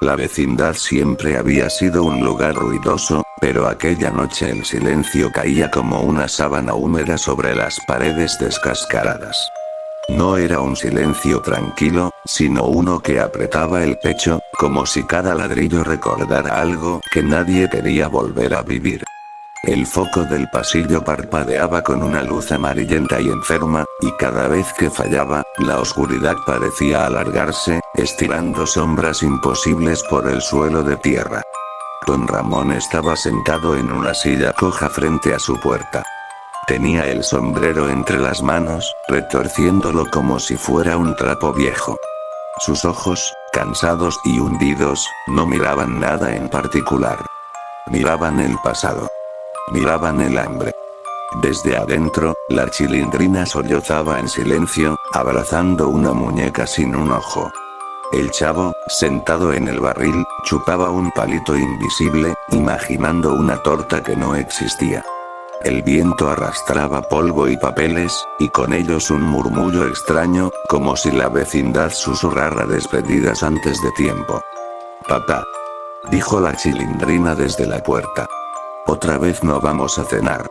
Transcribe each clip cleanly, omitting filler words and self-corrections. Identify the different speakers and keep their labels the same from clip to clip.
Speaker 1: La vecindad siempre había sido un lugar ruidoso, pero aquella noche el silencio caía como una sábana húmeda sobre las paredes descascaradas. No era un silencio tranquilo, sino uno que apretaba el pecho, como si cada ladrillo recordara algo que nadie quería volver a vivir. El foco del pasillo parpadeaba con una luz amarillenta y enferma, y cada vez que fallaba, la oscuridad parecía alargarse, estirando sombras imposibles por el suelo de tierra. Don Ramón estaba sentado en una silla coja frente a su puerta. Tenía el sombrero entre las manos, retorciéndolo como si fuera un trapo viejo. Sus ojos, cansados y hundidos, no miraban nada en particular. Miraban el pasado. Miraban el hambre. Desde adentro, la Chilindrina sollozaba en silencio, abrazando una muñeca sin un ojo. El chavo, sentado en el barril, chupaba un palito invisible, imaginando una torta que no existía. El viento arrastraba polvo y papeles, y con ellos un murmullo extraño, como si la vecindad susurrara despedidas antes de tiempo. «Papá», dijo la Chilindrina desde la puerta. «Otra vez no vamos a cenar».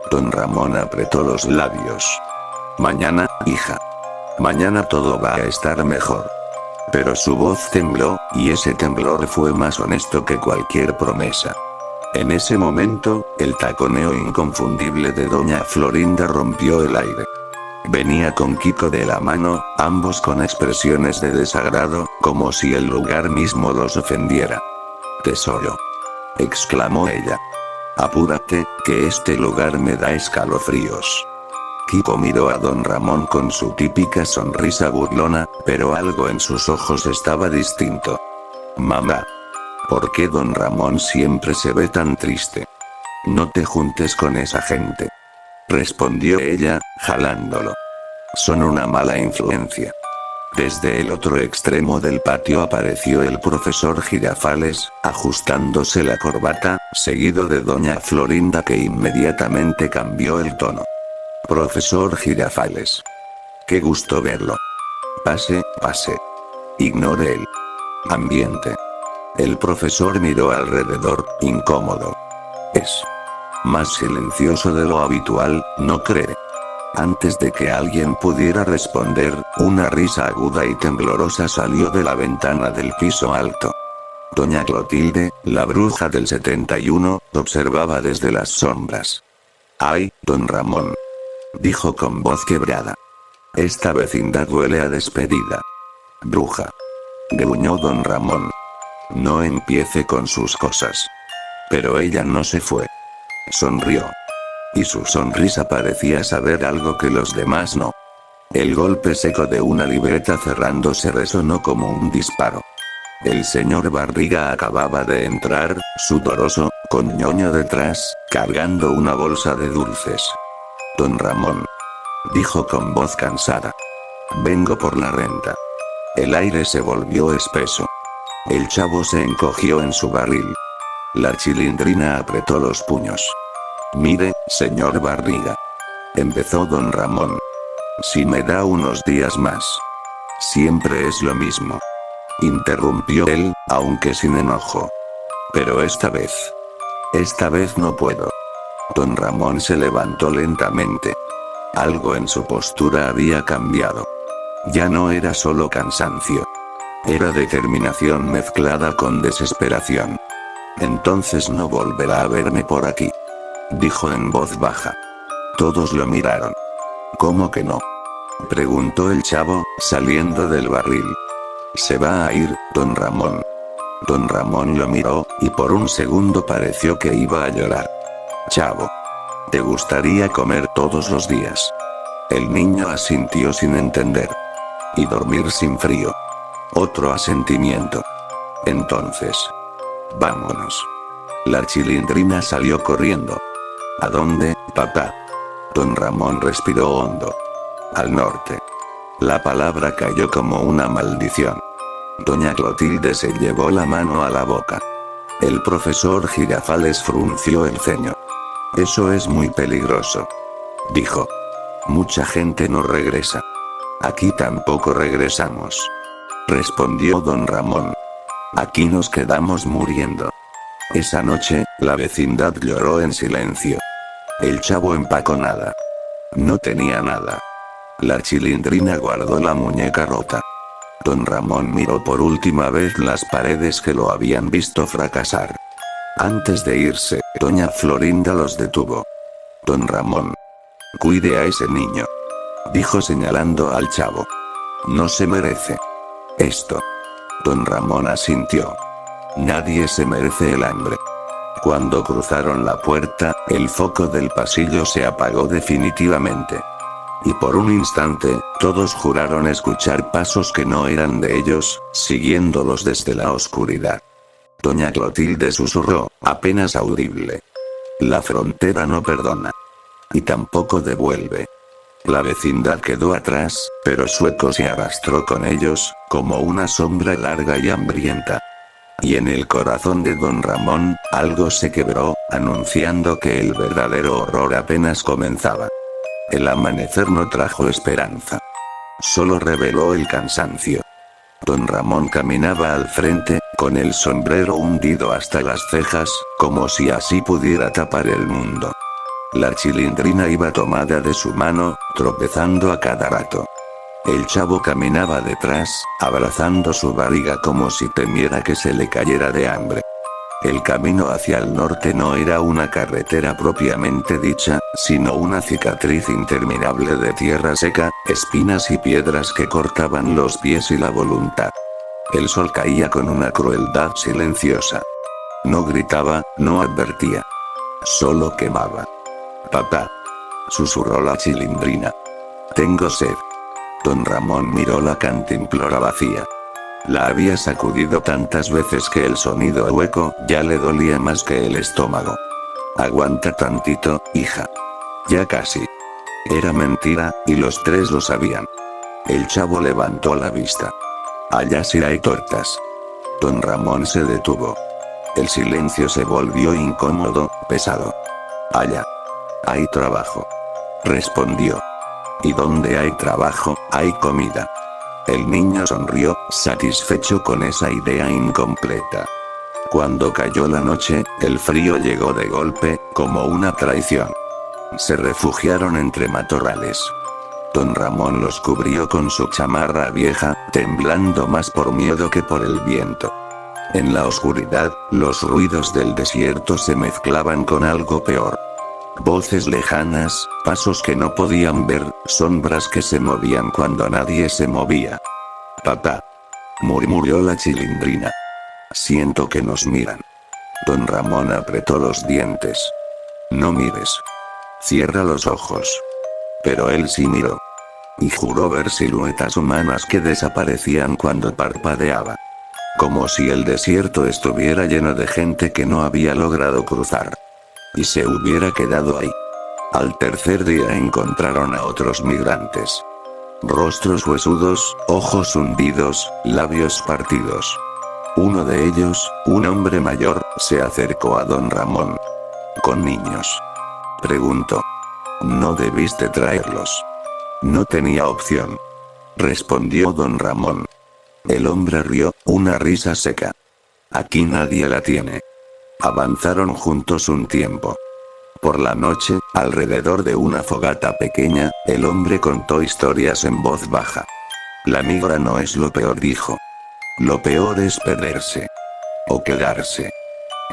Speaker 1: Don Ramón apretó los labios. «Mañana, hija. Mañana todo va a estar mejor». Pero su voz tembló, y ese temblor fue más honesto que cualquier promesa. En ese momento, el taconeo inconfundible de doña Florinda rompió el aire. Venía con Kiko de la mano, ambos con expresiones de desagrado, como si el lugar mismo los ofendiera. «Tesoro», exclamó ella. «Apúrate, que este lugar me da escalofríos». Kiko miró a don Ramón con su típica sonrisa burlona, pero algo en sus ojos estaba distinto. «Mamá. ¿Por qué don Ramón siempre se ve tan triste? No te juntes con esa gente», respondió ella, jalándolo. «Son una mala influencia». Desde el otro extremo del patio apareció el profesor Girafales, ajustándose la corbata, seguido de doña Florinda, que inmediatamente cambió el tono. «Profesor Girafales. Qué gusto verlo. Pase, pase. Ignore el ambiente». El profesor miró alrededor, incómodo. «Es más silencioso de lo habitual, ¿no cree?». Antes de que alguien pudiera responder, una risa aguda y temblorosa salió de la ventana del piso alto. Doña Clotilde, la bruja del 71, observaba desde las sombras. «Ay, don Ramón», dijo con voz quebrada. «Esta vecindad huele a despedida». «Bruja», gruñó don Ramón. «No empiece con sus cosas». Pero ella no se fue. Sonrió. Y su sonrisa parecía saber algo que los demás no. El golpe seco de una libreta cerrándose resonó como un disparo. El señor Barriga acababa de entrar, sudoroso, con ñoño detrás, cargando una bolsa de dulces. «Don Ramón», dijo con voz cansada. «Vengo por la renta». El aire se volvió espeso. El chavo se encogió en su barril. La Chilindrina apretó los puños. «Mire, señor Barriga», empezó don Ramón. «Si me da unos días más». «Siempre es lo mismo», interrumpió él, aunque sin enojo. «Pero esta vez no puedo». Don Ramón se levantó lentamente. Algo en su postura había cambiado. Ya no era solo cansancio. Era determinación mezclada con desesperación. «Entonces no volverá a verme por aquí», dijo en voz baja. Todos lo miraron. «¿Cómo que no?», preguntó el chavo, saliendo del barril. «Se va a ir, don Ramón». Don Ramón lo miró, y por un segundo pareció que iba a llorar. «Chavo, ¿te gustaría comer todos los días?». El niño asintió sin entender. «Y dormir sin frío». Otro asentimiento. «Entonces, vámonos». La Chilindrina salió corriendo. «¿A dónde, papá?». Don Ramón respiró hondo. «Al norte». La palabra cayó como una maldición. Doña Clotilde se llevó la mano a la boca. El profesor Girafales frunció el ceño. «Eso es muy peligroso», dijo. «Mucha gente no regresa». «Aquí tampoco regresamos», respondió don Ramón. Aquí nos quedamos muriendo. Esa noche, la vecindad lloró en silencio. El chavo empacó nada. No tenía nada. La Chilindrina guardó la muñeca rota. Don Ramón miró por última vez las paredes que lo habían visto fracasar. Antes de irse, doña Florinda los detuvo. Don Ramón. Cuide a ese niño, dijo señalando al chavo. No se merece esto. Don Ramón asintió. Nadie se merece el hambre. Cuando cruzaron la puerta, el foco del pasillo se apagó definitivamente. Y por un instante, todos juraron escuchar pasos que no eran de ellos, siguiéndolos desde la oscuridad. Doña Clotilde susurró, apenas audible. La frontera no perdona. Y tampoco devuelve. La vecindad quedó atrás, pero Sueco se arrastró con ellos, como una sombra larga y hambrienta. Y en el corazón de don Ramón, algo se quebró, anunciando que el verdadero horror apenas comenzaba. El amanecer no trajo esperanza. Solo reveló el cansancio. Don Ramón caminaba al frente, con el sombrero hundido hasta las cejas, como si así pudiera tapar el mundo. La Chilindrina iba tomada de su mano, tropezando a cada rato. El chavo caminaba detrás, abrazando su barriga como si temiera que se le cayera de hambre. El camino hacia el norte no era una carretera propiamente dicha, sino una cicatriz interminable de tierra seca, espinas y piedras que cortaban los pies y la voluntad. El sol caía con una crueldad silenciosa. No gritaba, no advertía. Solo quemaba. Papá, susurró la Chilindrina. Tengo sed. Don Ramón miró la cantimplora vacía. La había sacudido tantas veces que el sonido hueco ya le dolía más que el estómago. Aguanta tantito, hija. Ya casi. Era mentira, y los tres lo sabían. El chavo levantó la vista. Allá sí hay tortas. Don Ramón se detuvo. El silencio se volvió incómodo, pesado. Allá hay trabajo, respondió. Y donde hay trabajo, hay comida. El niño sonrió, satisfecho con esa idea incompleta. Cuando cayó la noche, el frío llegó de golpe, como una traición. Se refugiaron entre matorrales. Don Ramón los cubrió con su chamarra vieja, temblando más por miedo que por el viento. En la oscuridad, los ruidos del desierto se mezclaban con algo peor. Voces lejanas, pasos que no podían ver, sombras que se movían cuando nadie se movía. Papá, murmuró la Chilindrina. Siento que nos miran. Don Ramón apretó los dientes. No mires. Cierra los ojos. Pero él sí miró. Y juró ver siluetas humanas que desaparecían cuando parpadeaba. Como si el desierto estuviera lleno de gente que no había logrado cruzar. Y se hubiera quedado ahí. Al tercer día encontraron a otros migrantes. Rostros huesudos, ojos hundidos, labios partidos. Uno de ellos, un hombre mayor, se acercó a don Ramón. ¿Con niños?, preguntó. No debiste traerlos. No tenía opción, respondió don Ramón. El hombre rió, una risa seca. Aquí nadie la tiene. Avanzaron juntos un tiempo. Por la noche, alrededor de una fogata pequeña, el hombre contó historias en voz baja. La migra no es lo peor, dijo. Lo peor es perderse. O quedarse.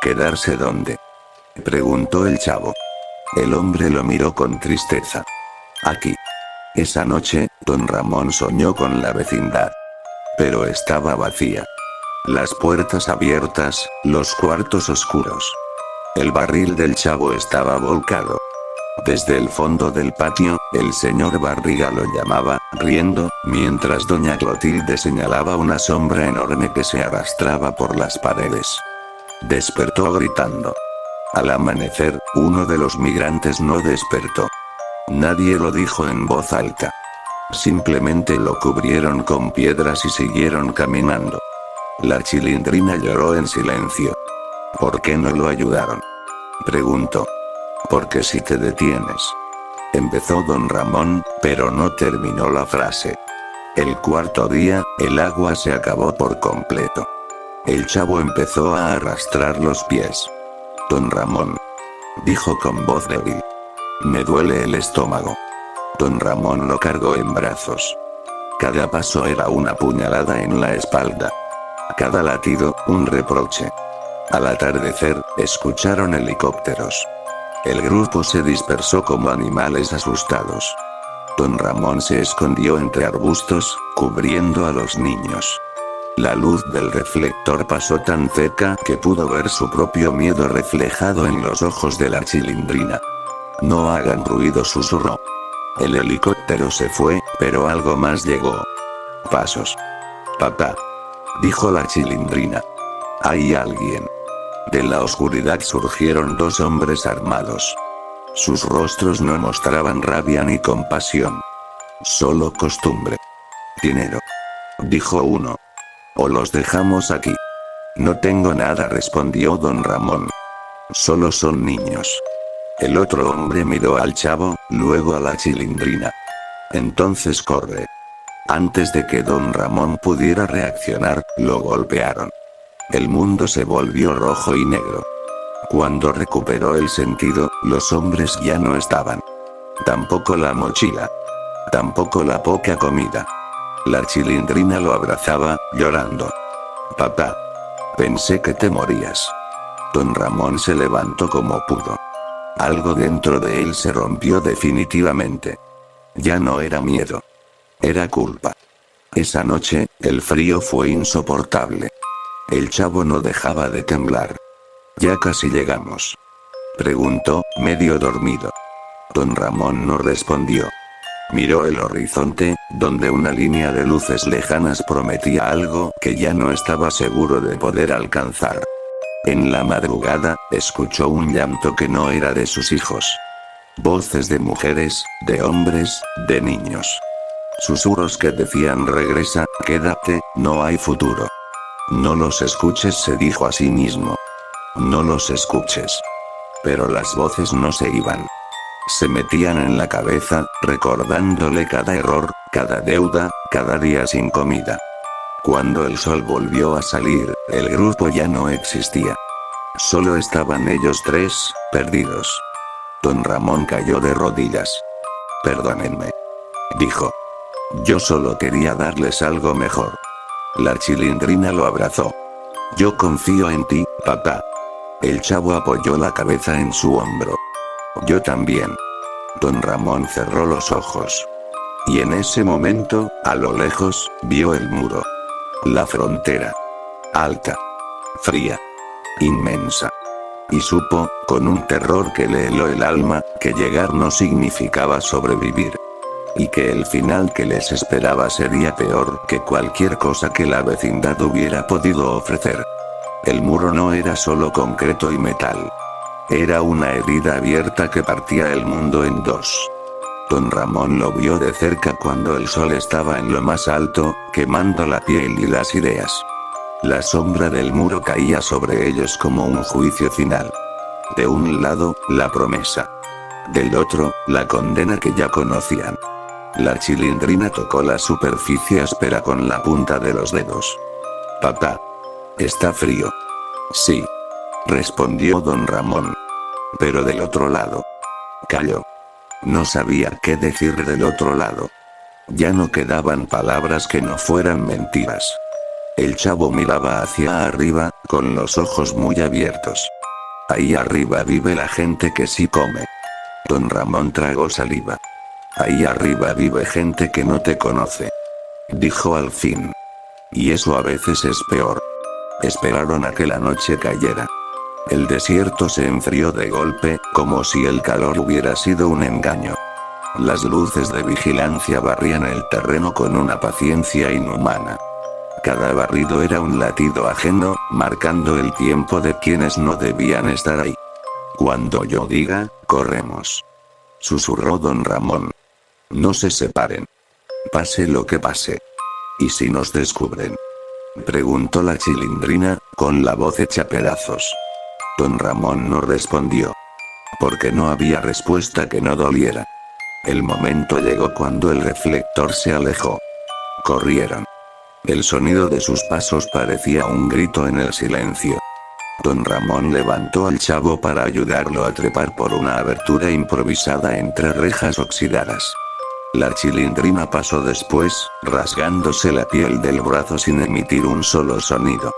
Speaker 1: ¿Quedarse dónde?, preguntó el chavo. El hombre lo miró con tristeza. Aquí. Esa noche, don Ramón soñó con la vecindad. Pero estaba vacía. Las puertas abiertas, los cuartos oscuros. El barril del chavo estaba volcado. Desde el fondo del patio, el señor Barriga lo llamaba, riendo, mientras doña Clotilde señalaba una sombra enorme que se arrastraba por las paredes. Despertó gritando. Al amanecer, uno de los migrantes no despertó. Nadie lo dijo en voz alta. Simplemente lo cubrieron con piedras y siguieron caminando. La Chilindrina lloró en silencio. ¿Por qué no lo ayudaron?, preguntó. Porque si te detienes, empezó don Ramón, pero no terminó la frase. El cuarto día, el agua se acabó por completo. El chavo empezó a arrastrar los pies. Don Ramón, dijo con voz débil. Me duele el estómago. Don Ramón lo cargó en brazos. Cada paso era una puñalada en la espalda. Cada latido, un reproche. Al atardecer, escucharon helicópteros. El grupo se dispersó como animales asustados. Don Ramón se escondió entre arbustos, cubriendo a los niños. La luz del reflector pasó tan cerca que pudo ver su propio miedo reflejado en los ojos de la Chilindrina. No hagan ruido, susurró. El helicóptero se fue, pero algo más llegó. Pasos. Papá, dijo la Chilindrina. Hay alguien. De la oscuridad surgieron dos hombres armados. Sus rostros no mostraban rabia ni compasión. Solo costumbre. Dinero. Dijo uno. O los dejamos aquí. No tengo nada, respondió don Ramón. Solo son niños. El otro hombre miró al chavo, luego a la Chilindrina. Entonces corre. Antes de que don Ramón pudiera reaccionar, lo golpearon. El mundo se volvió rojo y negro. Cuando recuperó el sentido, los hombres ya no estaban. Tampoco la mochila. Tampoco la poca comida. La Chilindrina lo abrazaba, llorando. Papá. Pensé que te morías. Don Ramón se levantó como pudo. Algo dentro de él se rompió definitivamente. Ya no era miedo. Era culpa. Esa noche, el frío fue insoportable. El chavo no dejaba de temblar. ¿Ya casi llegamos?, preguntó, medio dormido. Don Ramón no respondió. Miró el horizonte, donde una línea de luces lejanas prometía algo que ya no estaba seguro de poder alcanzar. En la madrugada, escuchó un llanto que no era de sus hijos. Voces de mujeres, de hombres, de niños. Susurros que decían: regresa, quédate, no hay futuro. No los escuches, se dijo a sí mismo. No los escuches. Pero las voces no se iban. Se metían en la cabeza, recordándole cada error, cada deuda, cada día sin comida. Cuando el sol volvió a salir, el grupo ya no existía. Solo estaban ellos tres, perdidos. Don Ramón cayó de rodillas. Perdónenme, dijo. Yo solo quería darles algo mejor. La Chilindrina lo abrazó. Yo confío en ti, papá. El chavo apoyó la cabeza en su hombro. Yo también. Don Ramón cerró los ojos. Y en ese momento, a lo lejos, vio el muro. La frontera. Alta. Fría. Inmensa. Y supo, con un terror que le heló el alma, que llegar no significaba sobrevivir. Y que el final que les esperaba sería peor que cualquier cosa que la vecindad hubiera podido ofrecer. El muro no era solo concreto y metal. Era una herida abierta que partía el mundo en dos. Don Ramón lo vio de cerca cuando el sol estaba en lo más alto, quemando la piel y las ideas. La sombra del muro caía sobre ellos como un juicio final. De un lado, la promesa. Del otro, la condena que ya conocían. La Chilindrina tocó la superficie áspera con la punta de los dedos. Papá. Está frío. Sí. Respondió don Ramón. Pero del otro lado. Calló. No sabía qué decir del otro lado. Ya no quedaban palabras que no fueran mentiras. El chavo miraba hacia arriba, con los ojos muy abiertos. Ahí arriba vive la gente que sí come. Don Ramón tragó saliva. Ahí arriba vive gente que no te conoce. Dijo al fin. Y eso a veces es peor. Esperaron a que la noche cayera. El desierto se enfrió de golpe, como si el calor hubiera sido un engaño. Las luces de vigilancia barrían el terreno con una paciencia inhumana. Cada barrido era un latido ajeno, marcando el tiempo de quienes no debían estar ahí. Cuando yo diga, corremos. Susurró don Ramón. No se separen. Pase lo que pase. ¿Y si nos descubren?, preguntó la Chilindrina, con la voz hecha pedazos. Don Ramón no respondió. Porque no había respuesta que no doliera. El momento llegó cuando el reflector se alejó. Corrieron. El sonido de sus pasos parecía un grito en el silencio. Don Ramón levantó al chavo para ayudarlo a trepar por una abertura improvisada entre rejas oxidadas. La Chilindrina pasó después, rasgándose la piel del brazo sin emitir un solo sonido.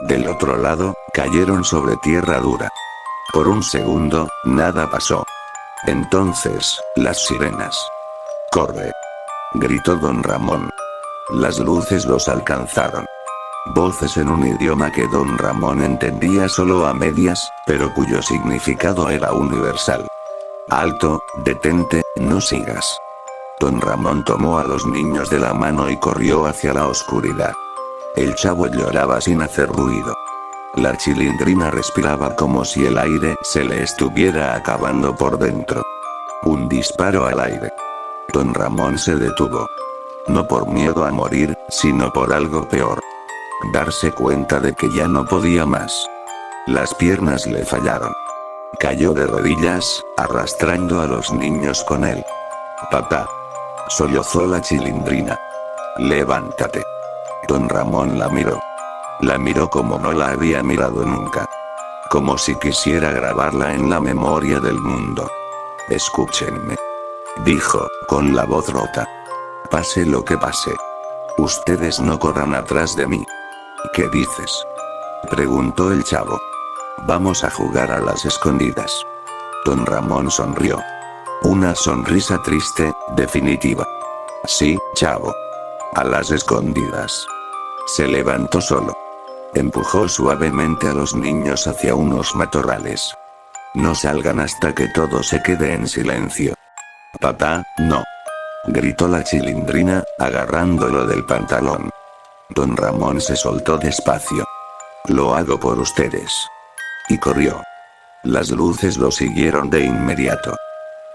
Speaker 1: Del otro lado, cayeron sobre tierra dura. Por un segundo, nada pasó. Entonces, las sirenas. ¡Corre!, gritó Don Ramón. Las luces los alcanzaron. Voces en un idioma que Don Ramón entendía solo a medias, pero cuyo significado era universal. Alto, detente, no sigas. Don Ramón tomó a los niños de la mano y corrió hacia la oscuridad. El chavo lloraba sin hacer ruido. La Chilindrina respiraba como si el aire se le estuviera acabando por dentro. Un disparo al aire. Don Ramón se detuvo. No por miedo a morir, sino por algo peor. Darse cuenta de que ya no podía más. Las piernas le fallaron. Cayó de rodillas, arrastrando a los niños con él. «Papá», sollozó la Chilindrina. «Levántate». Don Ramón la miró. La miró como no la había mirado nunca. Como si quisiera grabarla en la memoria del mundo. «Escúchenme», dijo, con la voz rota. «Pase lo que pase. Ustedes no corran atrás de mí». «¿Qué dices?», preguntó el chavo. «Vamos a jugar a las escondidas». Don Ramón sonrió. Una sonrisa triste, definitiva. «Sí, chavo. A las escondidas». Se levantó solo. Empujó suavemente a los niños hacia unos matorrales. «No salgan hasta que todo se quede en silencio». «Papá, no», gritó la Chilindrina, agarrándolo del pantalón. Don Ramón se soltó despacio. «Lo hago por ustedes». Y corrió. Las luces lo siguieron de inmediato.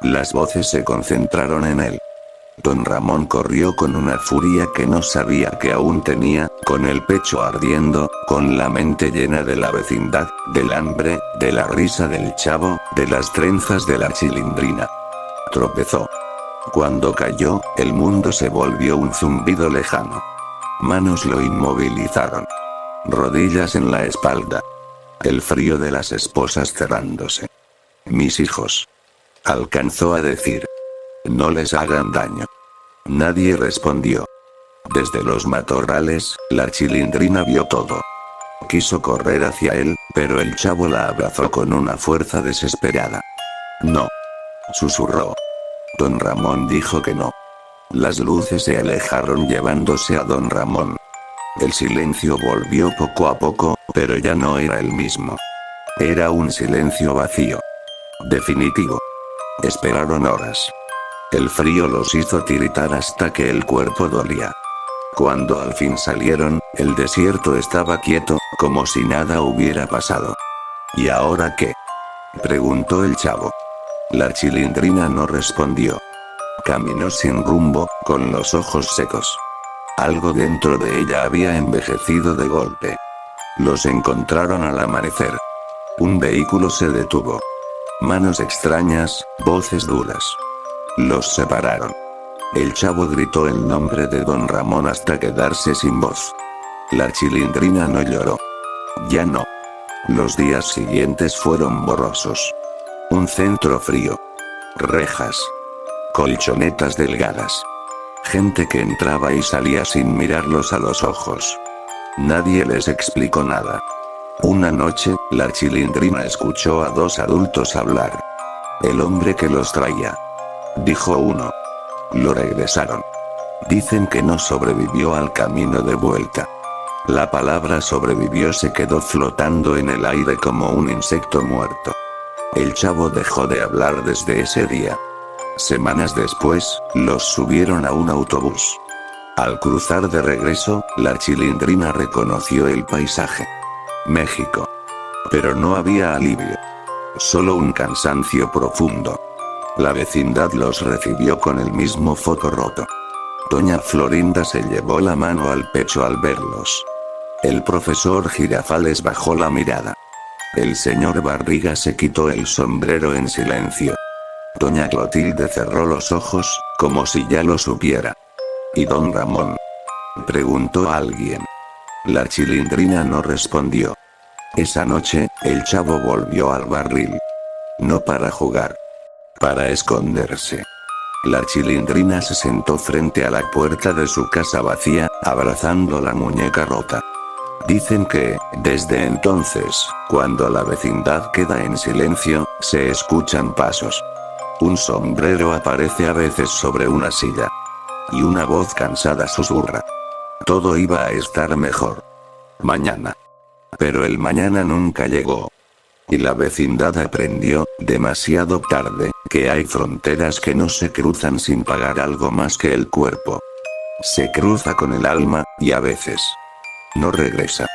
Speaker 1: Las voces se concentraron en él. Don Ramón corrió con una furia que no sabía que aún tenía, con el pecho ardiendo, con la mente llena de la vecindad, del hambre, de la risa del chavo, de las trenzas de la Chilindrina. Tropezó. Cuando cayó, el mundo se volvió un zumbido lejano. Manos lo inmovilizaron. Rodillas en la espalda. El frío de las esposas cerrándose. «Mis hijos», alcanzó a decir. «No les hagan daño». Nadie respondió. Desde los matorrales, la Chilindrina vio todo. Quiso correr hacia él, pero el chavo la abrazó con una fuerza desesperada. «No», susurró. Don Ramón dijo que no. Las luces se alejaron llevándose a Don Ramón. El silencio volvió poco a poco, pero ya no era el mismo. Era un silencio vacío. Definitivo. Esperaron horas. El frío los hizo tiritar hasta que el cuerpo dolía. Cuando al fin salieron, el desierto estaba quieto, como si nada hubiera pasado. «¿Y ahora qué?», preguntó el chavo. La Chilindrina no respondió. Caminó sin rumbo, con los ojos secos. Algo dentro de ella había envejecido de golpe. Los encontraron al amanecer. Un vehículo se detuvo. Manos extrañas, voces duras. Los separaron. El chavo gritó el nombre de Don Ramón hasta quedarse sin voz. La Chilindrina no lloró. Ya no. Los días siguientes fueron borrosos. Un centro frío. Rejas. Colchonetas delgadas. Gente que entraba y salía sin mirarlos a los ojos. Nadie les explicó nada. Una noche, la Chilindrina escuchó a dos adultos hablar. «El hombre que los traía», dijo uno. «Lo regresaron. Dicen que no sobrevivió al camino de vuelta». La palabra sobrevivió se quedó flotando en el aire como un insecto muerto. El chavo dejó de hablar desde ese día. Semanas después, los subieron a un autobús. Al cruzar de regreso, la Chilindrina reconoció el paisaje. México. Pero no había alivio. Solo un cansancio profundo. La vecindad los recibió con el mismo foco roto. Doña Florinda se llevó la mano al pecho al verlos. El profesor Girafales bajó la mirada. El señor Barriga se quitó el sombrero en silencio. Doña Clotilde cerró los ojos, como si ya lo supiera. Y don Ramón. Preguntó alguien. La Chilindrina no respondió. Esa noche, el chavo volvió al barril. No para jugar. Para esconderse. La Chilindrina se sentó frente a la puerta de su casa vacía, abrazando la muñeca rota. Dicen que, desde entonces, cuando la vecindad queda en silencio, se escuchan pasos. Un sombrero aparece a veces sobre una silla. Y una voz cansada susurra. Todo iba a estar mejor. Mañana. Pero el mañana nunca llegó. Y la vecindad aprendió, demasiado tarde, que hay fronteras que no se cruzan sin pagar algo más que el cuerpo. Se cruza con el alma, y a veces no regresa.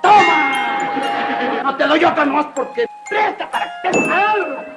Speaker 2: ¡Toma! No te doy otra nomás porque presta para que te salga.